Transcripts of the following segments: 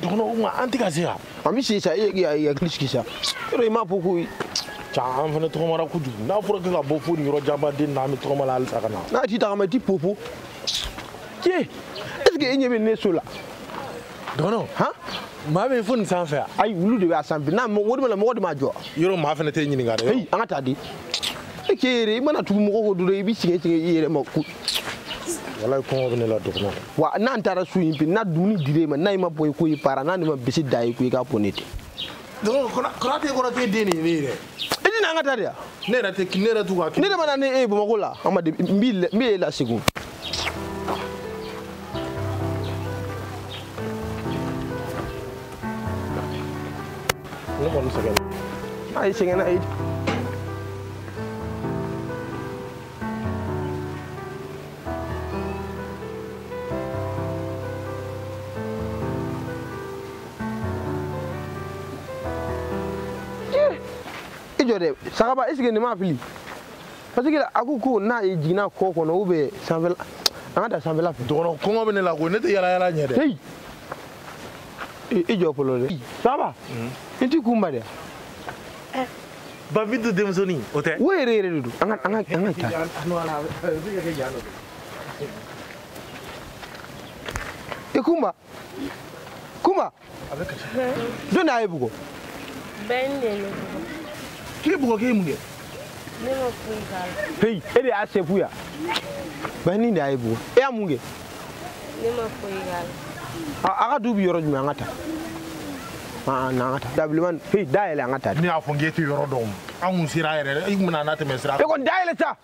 dɔgɔnɔ ma an tɛ ka se yan an bɛ se sa e hakili sigi sa yɔrɔ i m'a fɔ ko an fana tɔgɔmara kojugu n'a fɔra ka bɔ fo nin yɔrɔ janba den na an bɛ tɔgɔma la halisa ka na n'a ti tagama i ti popo tiɲɛ est-ce que e ɲɛ bɛ ne so la dɔgɔnɔ maa bɛ fo nin sanfɛ yan ayi wulu de b'a sanfɛ n'a o de ma mɔgɔ de ma jɔ yɔrɔ maa fana tɛ ɲininka dɛ an ka taa di e k'e yɛrɛ i mana tugu mɔgɔ ko dɔrɔn i bɛ sɛgɛn i yɛrɛ ma ko walayi kɔngɔ bɛ ne la dɔgɔnɔ wa n'an taara so in pe n'a dumuni dir'e ma n'a ma bɔ i ko i para n'a ma bisi da i ko i k'a ko ne tɛ dɔgɔnɔ kɔrɔtɛ den nin ye ne yɛrɛ e ti n'an ka taa de yan ne yɛrɛ t'u ka kɛ ne de ma na ne e Bamakɔ la an ma de n b'e lasegin ne kɔni sɛgɛn a ye sɛgɛnna e jɔ dɛ sagaba est-ce que nin ma fili parce que a ko n'a ye jiginna kɔ kɔnɔ ou bien sanfɛla an ka taa sanfɛla fɛ dɔgɔnɔ kɔngɔ bɛ ne la ko ne tɛ yala ɲɛ dɛ hey i jɔ fɔlɔ dɛ sagaba i ti kun ba dɛ Bafitu denmisɛnnin o tɛ o yɛrɛ de don an ka taa i kunba jɔn de y'a ye bugɔ Ben de ne bugɔ k'e bugɔ k'e mun kɛ ne ma foyi k'a la hey e de y'a sefu ya bani de y'a ye bugɔ e y'a mun kɛ ne ma foyi k'a la a ka du bi yɔrɔ jumɛn an ka taa n'an ka taa dabilenman hey da yɛlɛ an ka taa ne y'a fɔ n k'e tɛ yɔrɔ dɔn an kun sera yɛrɛ i kun bɛna n'a tɛmɛ sira e kɔni da yɛlɛ sa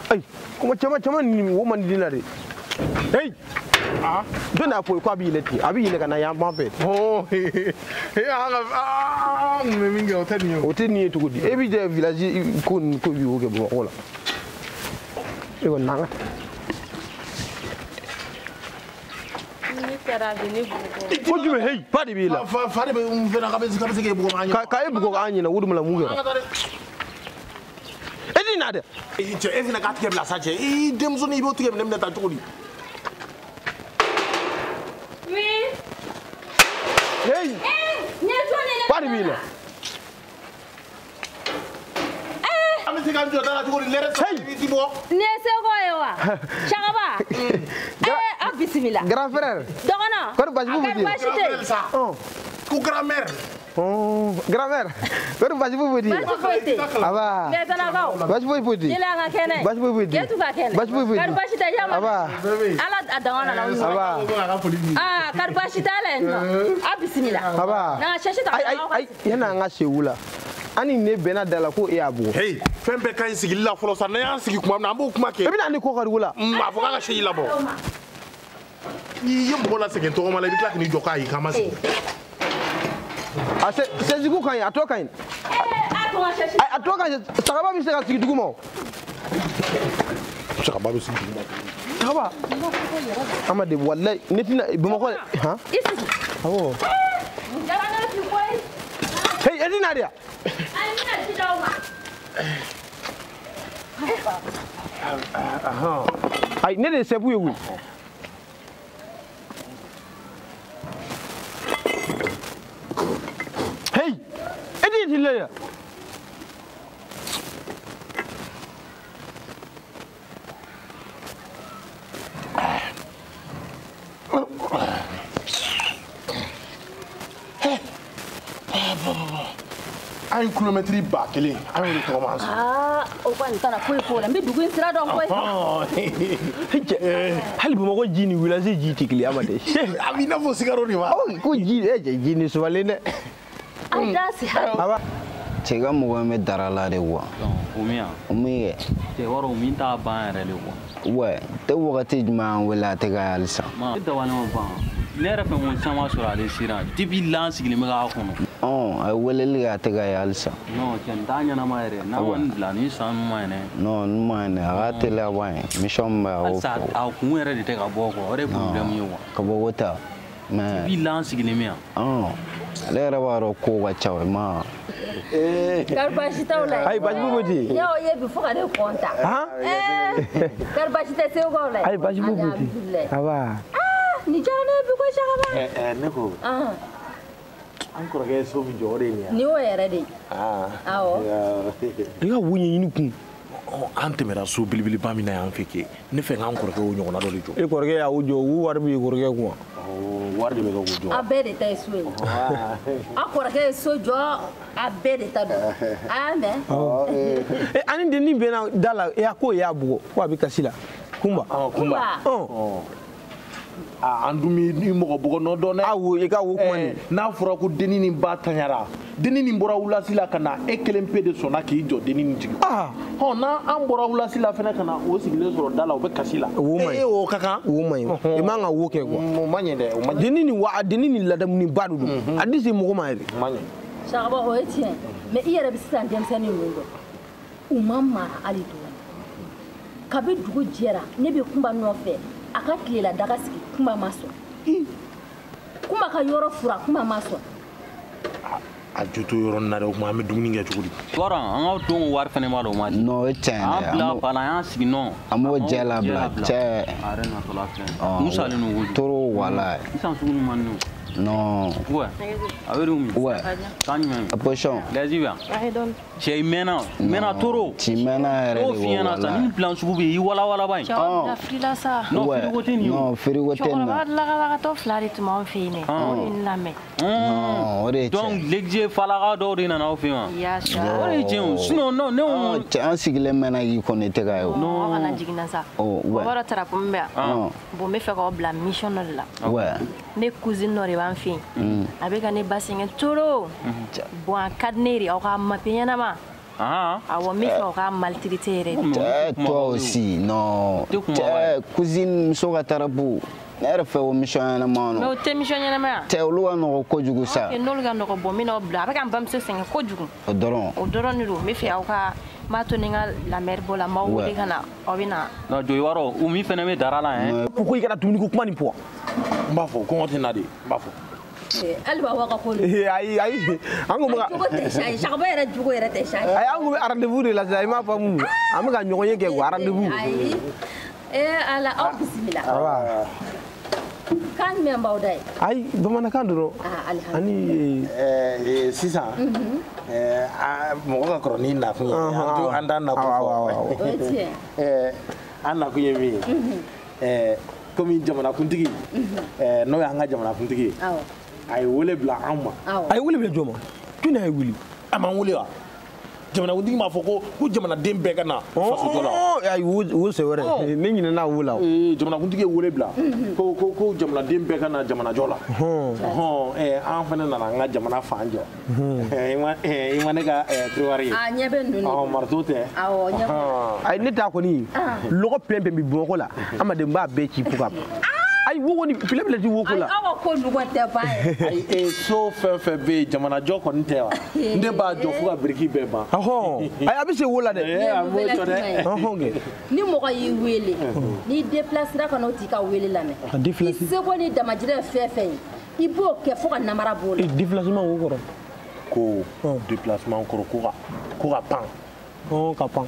ayi kuma caman nin o man di ne la de hey jɔn de y'a fɔ k'a b'i yɛlɛ ten a b'i yɛlɛ ka na yan fan fɛ an kun bɛ min kɛ o tɛ nin ye o tɛ nin ye cogo di e b'i jɛ village ko bi o kɛ Bamakɔ la e kɔni n'an ka taa ne taara a bɛ ne bugɔ ko jumɛn hey ba de b'i la fa de bɛ n fɛnɛ k'a bɛ se k'e bugɔ an ɲɛ k'a e bugɔ k'an ɲɛna o de ma mun kɛra e ti na dɛ cɛ e fɛnɛ k'a tigɛ bila sa cɛ i denmusonin i b'o tigɛ minɛ ta cogo di hey ba de b'i la an bɛ se k'an jɔ da la cogo di lɛrɛ i ti bɔ ne seko ye wa Sagaba a bisimila grand frère dɔgɔnɔ kɔri basi foyi basi tɛ ko grand-mère grand-mère kɔri basi foyi tɛ basi foyi tɛ aba Lɛtɛnɛkaw basi foyi tɛ jeli an ka kɛnɛ basi foyi tɛ Ketu ka kɛnɛ basi foyi kari tɛ basi tɛ jama aba ala a danga na aba kari basi t'a la yen nɔ a bisimila aba na sɛsi ta ayi yanni an ka se wu la an ni ne bɛnna da la ko e y'a bugɔ hey fɛn bɛɛ ka ɲi sigili la fɔlɔ sa n'an y'an sigi tuma min na an b'o kuma kɛ e bɛna ni ko kari la a fɔ k'an ka seji labɔ n'i ye mɔgɔ lasegin tɔgɔma la i bɛ tila k'i jɔ k'a ye k'an ma sigi a sɛsigiw ka ɲi a tɔ ka ɲi a tɔ ka ɲi sagaba bɛ se ka sigi dugu ma o sagaba bɛ sigi dugu ma sagaba amadi walayi ne tɛna Bamakɔ han awɔ hey e ti na de yan ayi ne de ye sɛfu ye koyi hey e ti ti le yan an ye kilomɛtiri 1000 an y'o de tɔgɔma an sɔrɔ o kɔni tana foyi k'o la n bɛ dugu in sira dɔn koyi hali Bamakɔ ji ni village ji tɛ kelen ama dɛ a b'i n'a fɔ Sikaro de ma ko ji ji ni sumalen dɛ an da si aba cɛ ka mɔgɔ in bɛ dara la de kuwa o min yan o min kɛ cɛ wɔrɔ o min t'a ban yɛrɛ de kuwa ouais tɛ wagati jumɛn an wele a tɛ ka halisa e dabali ma ban ne yɛrɛ fɛ ko caman sɔrɔ ale siran depuis lan sigilen bɛ k'a kɔnɔ a ye weleli kɛ a tɛ ka ye halisa non cɛ nin t'a ɲɛnama yɛrɛ n'a ma nin bila nin san ma ɲɛnɛ non nin ma ɲɛnɛ a ka teliya ban ye mission min bɛ a y'o halisa fɔ a kun yɛrɛ de tɛ ka bɔ kuwa o de ye problème ye kuwa ka bɔ ko ta mais depuis lan sigilen bɛ yan ale yɛrɛ b'a dɔn ko ka ca o ma kari basi t'aw la ayi basi foyi tɛ ne y'o ye bi fo ka ne kɔntan kari basi tɛ Segukaw la ayi basi foyi tɛ aba Ni jana bi ko Shagaba. Ne ko an kɔrɔkɛ so min jɔ o de ye nin ye. Ni o yɛrɛ de. Awɔ. I ka wo ɲɛɲini kun. An tɛmɛra so belebeleba min na yan fɛ kɛ ne fɛ k'an kɔrɔkɛ o ɲɔgɔnna dɔ de jɔ. E kɔrɔkɛ y'a jɔ u wari b'i kɔrɔkɛ kun wa. Wari de bɛ kɛ k'u jɔ. A bɛɛ de ta ye so ye. A kɔrɔkɛ ye so jɔ a bɛɛ de ta don. A y'a mɛn. Ani dennin bɛnna da la ko y'a bugɔ ko a bɛ kasi la. Kunba. Kunba. An dun ni mɔgɔ bugɔ nɔ dɔn dɛ. Awo i ka wo kuma nin. N'a fɔra ko dennin nin ba tanyara dennin nin bɔra wulasi la ka na e kelen pe de sɔnna k'i jɔ dennin nin jigin. N'an bɔra wulasi la fɛnɛ ka na o sigilen sɔrɔ da la o bɛ kasi la. Wo man ɲi. O ka kan. Wo man ɲi. I man ka wo kɛ quoi. O man ɲi dɛ. Dennin ni ladamu ni ba de don. A di se mɔgɔ ma yɛrɛ. O man ɲi. Shagaba o ye tiɲɛ mais i yɛrɛ bɛ sisan denmisɛnnin ninnu dɔn u ma mara hali dɔɔni kabi dugu jɛra ne bɛ Kunba nɔfɛ a ka tilela daga sigi Kunba ma sɔn Kunba ka yɔrɔ fura Kunba ma sɔn. A jo to yɔrɔ nin na dɛ o tuma an bɛ dumuni kɛ cogo di. Wɔrɔ an ka don wari fɛnɛ ma dɔn o ma di. Non o ye tiɲɛ An bila bala an y'an sigi nɔ. An b'o jɛ labila cɛ. A yɛrɛ natɔla filɛ. Mun salen don kojugu. Toro wala. Sisan sugu nin man di o. Non. Ouais. A bɛ min. Ouais. Kan jumɛn. A position. Lɛji bɛ yan. Cɛ i mɛnna toro. Ci mɛnna yɛrɛ de o ko fiɲɛna wala. sa ni plan sugu bɛ yen i walawala ba in. Cɛw filila sa. Non frigo tɛ nin ye. Non frigo tɛ nin na. Cɛkɔrɔba lakabagatɔ fila de tun b'an fɛ yen dɛ. O de ye n lamɛn. Non o de ye tiɲɛ. Donc lɛji falaka dɔw de nana aw fɛ yen wa. Yaasa. O de ye tiɲɛ o sinon non ne ko. Cɛ an sigilen mɛnna k'i kɔni tɛ ka ye o. Non kana jiginna sa. Oh ouais. O b'a dɔn tarapo min bɛ yan. Bon n bɛ fɛ k'aw bila mission dɔ de la. Ouais. Ne cousine dɔ de b'an fɛ yen. A bɛ ka ne ba sɛgɛn toro. Bon a ka di ne de aw ka mape ɲɛnama. Awɔ n bɛ fɛ aw ka maltraiter yɛrɛ de. Cɛ toi aussi non. Cɛ cousine muso ka tarapo. Ne yɛrɛ fɛ o mission ɲɛnama Mais o tɛ mission ɲɛnama yan. Cɛ olu ka nɔgɔ kojugu sa. N'olu ka nɔgɔ bon n bɛ n'aw bila a bɛ ka n bamuso sɛgɛn kojugu. O dɔrɔn. O dɔrɔn de don n bɛ fɛ aw ka n b'a to ni n ka lamɛri bɔ la n b'aw wele ka na aw bɛ na. Non jo i b'a dɔn u min fɛnɛ bɛ dara la hein. Pourquoi i kana dumuni ko kuma nin fɔ. N b'a fɔ kɔngɔ tɛ na de n b'a fɔ. hali b'a wa ka ko ayi an ko jogo tɛ Sayi Shagaba yɛrɛ jogo yɛrɛ tɛ Sayi. ayi an ko bɛ rendez-vous de la sisan i m'a faamu an bɛ ka ɲɔgɔn ye kɛ quoi rendez-vous. ayi ala aw bisimila. kan jumɛn b'aw da ye. ayi bamanankan dɔrɔn. ani sisan mɔgɔ ka kɔrɔ ni nakun ye an t'an nakun fɔ. o ye tiɲɛ. an nakun ye min ye komi jamanakuntigi n'o y'an ka jamanakuntigi ye a ye wele bila an ma. a ye wele bila jɔn ma jɔn ye wele. a man wele wa jamanakuntigi m'a fɔ ko jamanaden bɛɛ ka na faso jɔ la. ayi o c'est vrai ne ɲinɛna o la. jamanakuntigi ye wele bila ko jamanaden bɛɛ ka na jamanajɔ la. an fana nana an ka jamana fan jɔ. i ma ne ka tiroir ye. a ɲɛ bɛ ninnu de. marito tɛ. awɔ ɲɛ bɛ. ayi ne ta kɔni lɔgɔ pɛn bɛ Bamakɔ la amaden b'a bɛɛ ci fo ka ban. ayi wo kɔni file bɛ ti wo ko la. aw ka ko ɲɔgɔn tɛ ban ye. ayi so fɛn fɛn bɛ yen jamanajɔ kɔni tɛ wa ne b'a jɔ fo ka biriki bɛɛ ban. ayi a bɛ se wo la dɛ. a b'o jɔ dɛ. ni mɔgɔ y'i wele n'i déplacera ka n'o t'i ka wele lamɛn i seko ni damajirɛ fɛn fɛn ye i b'o kɛ fo ka namara b'o la. déplacement wo kɔrɔ. ko déplacement kɔrɔ ko ka pan. ka pan.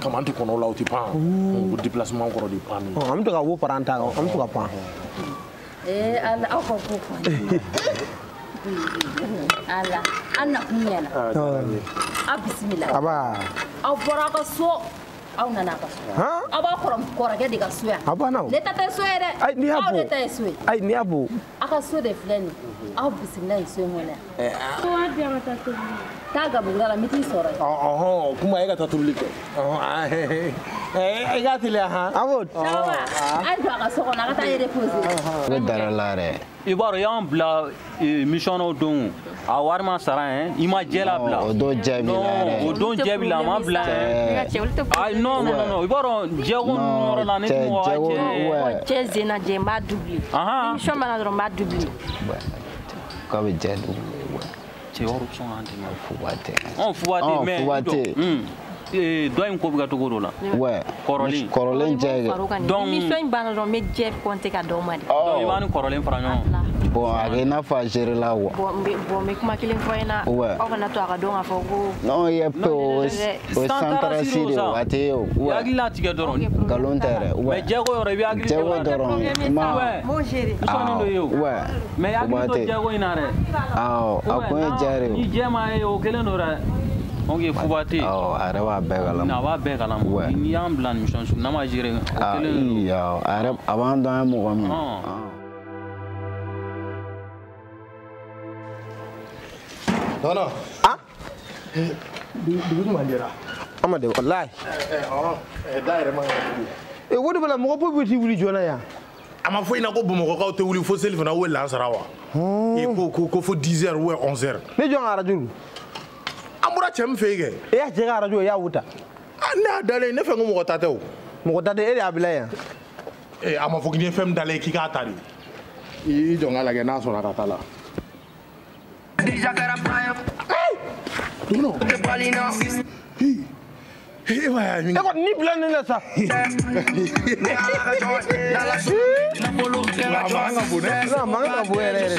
kaman tɛ kɔnɔ o la o tɛ pan. ko déplacement kɔrɔ de pan. an bɛ to ka wo fara an ta kan an bɛ to ka pan. ala aw ka ko fɔ ala an nakun ɲɛna aw bisimila. aw bɔra aw ka so aw nana aw ka so. aw b'a kɔrɔkɛ de ka so yan. ne ta tɛ so ye dɛ aw de ta ye so ye. ayi n'i y'a bɔ. aw ka so de filɛ nin ye aw bisimila nin so in kɔnɔ yan. taa gabuguda la n bɛ t'i sɔrɔ yen. kuma e ka taa tobili kɛ. i k'a teliya han. awɔ. Shagaba a ye don a ka so kɔnɔ a ka taa i reposer. ne dara la yɛrɛ. i b'a dɔn y'an bila mission dɔ don a wari ma sara hein i ma jɛ la bila. o don jɛ b'i la yɛrɛ. o don jɛ b'i la a ma bila hein. ayi non i b'a dɔn jɛko ninnu yɔrɔ la ne tɛ mɔgɔ ka jɛ. cɛ zena jɛ n b'a doublé. mission mana dɔrɔn n b'a doublé. k'a bɛ jɛ dugu. cɛ wari sɔn k'an dɛmɛ. fuba tɛ. fuba tɛ mais dɔ in ko bɛ ka togo dɔ la ouais kɔrɔlen jɛgɛ donc émission in banna dɔrɔn n bɛ jɛ compter ka d'aw ma de donc i b'a ni kɔrɔlen fara ɲɔgɔn bon a kɛ i n'a fɔ a géré la wa bon n bɛ kuma kelen fɔ ɲɛna aw kana to a ka dɔn k'a fɔ ko non ye pe o santarasi de o a tɛ ye o i hakili la tigɛ dɔrɔn nkalon tɛ yɛrɛ mais jɛgo yɔrɔ i bɛ hakili jɛgo dɔrɔn ma m'o gérer i sɔnnen do ye o mais i hakili to jɛgo in na dɛ awɔ a kun ye jɛ de ni jɛ ma ye o kelen do dɛ donc fuba tɛ yen awɔ a yɛrɛ b'a bɛɛ kalama a b'a bɛɛ kalama n'i y'an bila nin mission n'a ma gérer o kelen do a b'an dɔn an ye mɔgɔ min non non dugu ma dira Amade wallahi da yɛrɛ ma wo de bala mɔgɔ bɔ bɛ ti wuli joona yan a ma fɔ i na ko bamakɔkaw tɛ wuli fo seli fana o ye lansara wa ko fo 10 heures ou 11 heures ne jɔn ka radio an bɔra cɛ min fɛ yen kɛ e y'a cɛ ka radio y'a wuta ne y'a dalen ne fɛ ko mɔgɔ ta tɛ o mɔgɔ ta tɛ e de y'a bila yan a ma fɔ k'i ye fɛn min dalen k'i k'a ta de i jɔn k'a lajɛ n'a sɔnna ka taa la e kɔni ni bila ne la sa mankan ka bon yɛrɛ yɛrɛ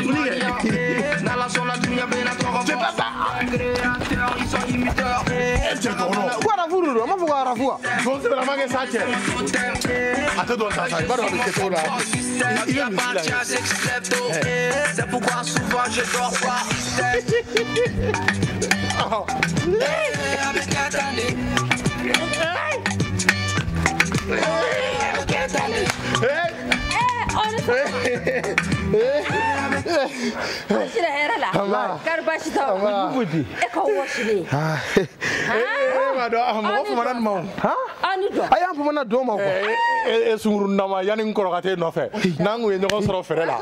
ko arafu de don a ma fɔ ko arafu wa donc c'est vraiment que ça cɛ a tɛ dɔn sa i b'a dɔn a bɛ kɛ cogo la i bɛ misi la c'est pourquoi souvent je dors pas Sira hɛrɛ la kari baasi t'a la e ka wɔsi de ma dɔn mɔgɔ famana nin ma o ni dɔn a y'an famana dɔn ma quoi e sungurun nama yanni n kɔrɔ ka t'e nɔfɛ n'an kun ye ɲɔgɔn sɔrɔ fɛrɛ la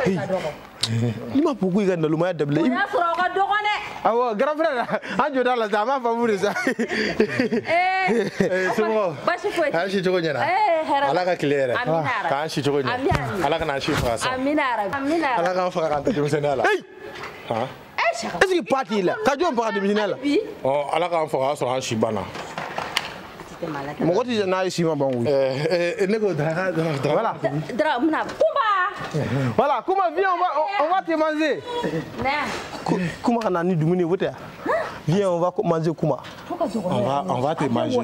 ni ma pugu i ka nalumaya dabila o y'a sɔrɔ aw ka dɔgɔn dɛ awɔ grand frère an jɔ da la sa a m'a faamu de sa somɔgɔw baasi foyi k'an si cogo ɲɛna ala ka tile yɛrɛ k'an si cogo ɲɛ ala kana an si faga sa ala k'an faga k'an tɛ denmisɛnniya la est-ce que pa t'i la ka jɔn faga denmisɛnniya la ala k'an faga o y'a sɔrɔ an si banna mɔgɔ tɛ n'a ye si ma ban koyi ne ko dara mina kumba voilà kuma viens on va te manger kuma kana ni dumuni o tɛ viens on va manger kuma on va te manger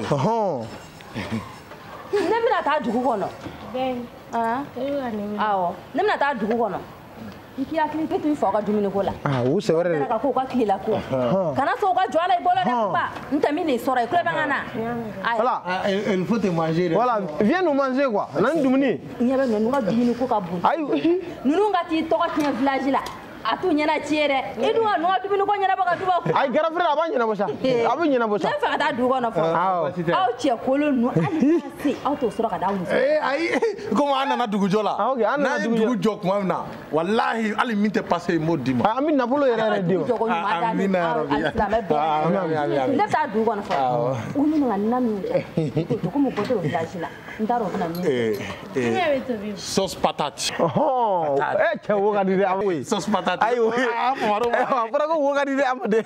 ne bɛna taa dugu kɔnɔ awɔ ne bɛna taa dugu kɔnɔ i k'i hakili to i fa ka dumuni ko la o c'est vrai ka ko ka tilela ko kana sɔn o ka jɔ a la i bolo dɛ kumba n tɛ min de sɔrɔ i tulo bɛ n na voilà il faut te manger voilà viens nous manger quoi na ni dumuni ɲɛ bɛ ninnu ka dumuni ko ka bon ayi ninnu ka t'i tɔgɔ tiɲɛ village la a t'u ɲɛna tiɲɛ dɛ i dun ka ninnu ka dumuni ko ɲɛnabɔ ka duba ayi grand frère a b'a ɲɛnabɔ sa a bɛ ɲɛnabɔ sa ne fɛ ka taa dugu kɔnɔ fɔlɔ aw cɛ kolon ninnu hali n'a se aw t'o sɔrɔ ka d'aw muso ayi komi an nana dugujɔ la n'a ye dugu jɔ tuma min na walahi hali min tɛ passe n b'o d'i ma an bɛ nafolo yɛrɛ yɛrɛ di ma amina yarabi ne bɛ taa dugu kɔnɔ fɔlɔ u ɲininka na min cɛ ko komi bɔtɔ o village la n t'a dɔn o bɛna min sauce patate cɛ wo ka di dɛ sauce patate ayi a fɔra ko wo ka di dɛ Amade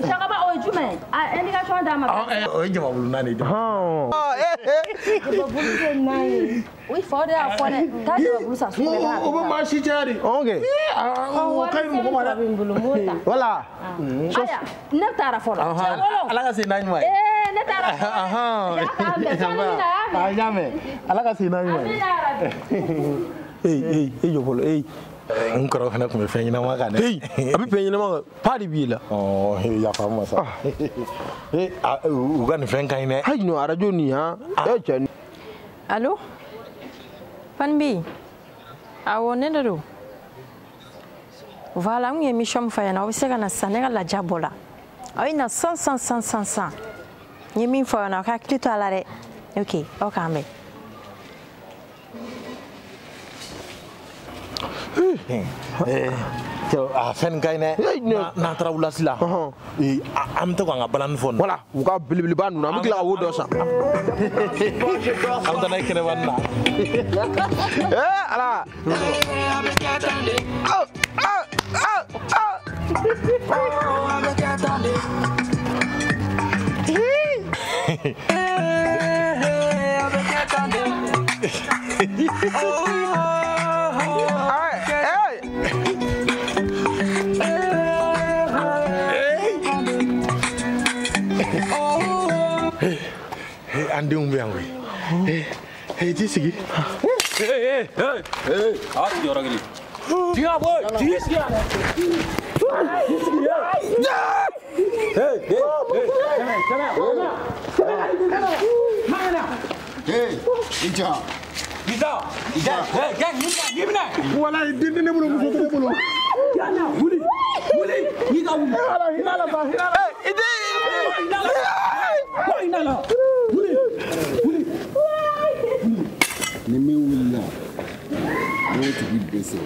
Sakaba o ye jumɛn ye indication d'a ma o ye jamabulu naani de jamabulu tɛ naani ye oui faw de y'a fɔ dɛ taa jamabulu san sugu la o bɛ maa si caya de ok o ka ɲi mɔgɔ ma dɛ voilà aya ne taara fɔlɔ ala ka se n'a ɲuman ye ne taara a y'a mɛn ala ka se n'a ɲuman ye e jɔ fɔlɔ n kɔrɔ fana tun bɛ fɛn ɲɛnama kan dɛ a bɛ fɛn ɲɛnama kan pa de b'i la yafa ma sa u ka nin fɛn ka ɲi dɛ hali no radio nin han cɛ allo Panbi awɔ ne de don voilà n ye mission min fɔ a ɲɛna aw bɛ se ka na sisan ne ka laja bɔ la aw ye na san n ye min fɔ a ɲɛna aw ka hakili to a la dɛ ok aw k'an bɛn a fɛn ka ɲi dɛ n'an taara wulasi la an bɛ to k'an ka balani fɔ voilà u ka belebeleba ninnu an bɛ tila ka wo dɔ san an bɛ taa n'a ye kɛnɛbani na ala an denw bɛ yan koyi i t'i sigi a sigiyɔrɔ kelen tiga bɔ tigi sigi yan walayi den tɛ ne bolo muso tɛ ne bolo wuli i ka wuli ni min wulila n'o tigi dɛsɛ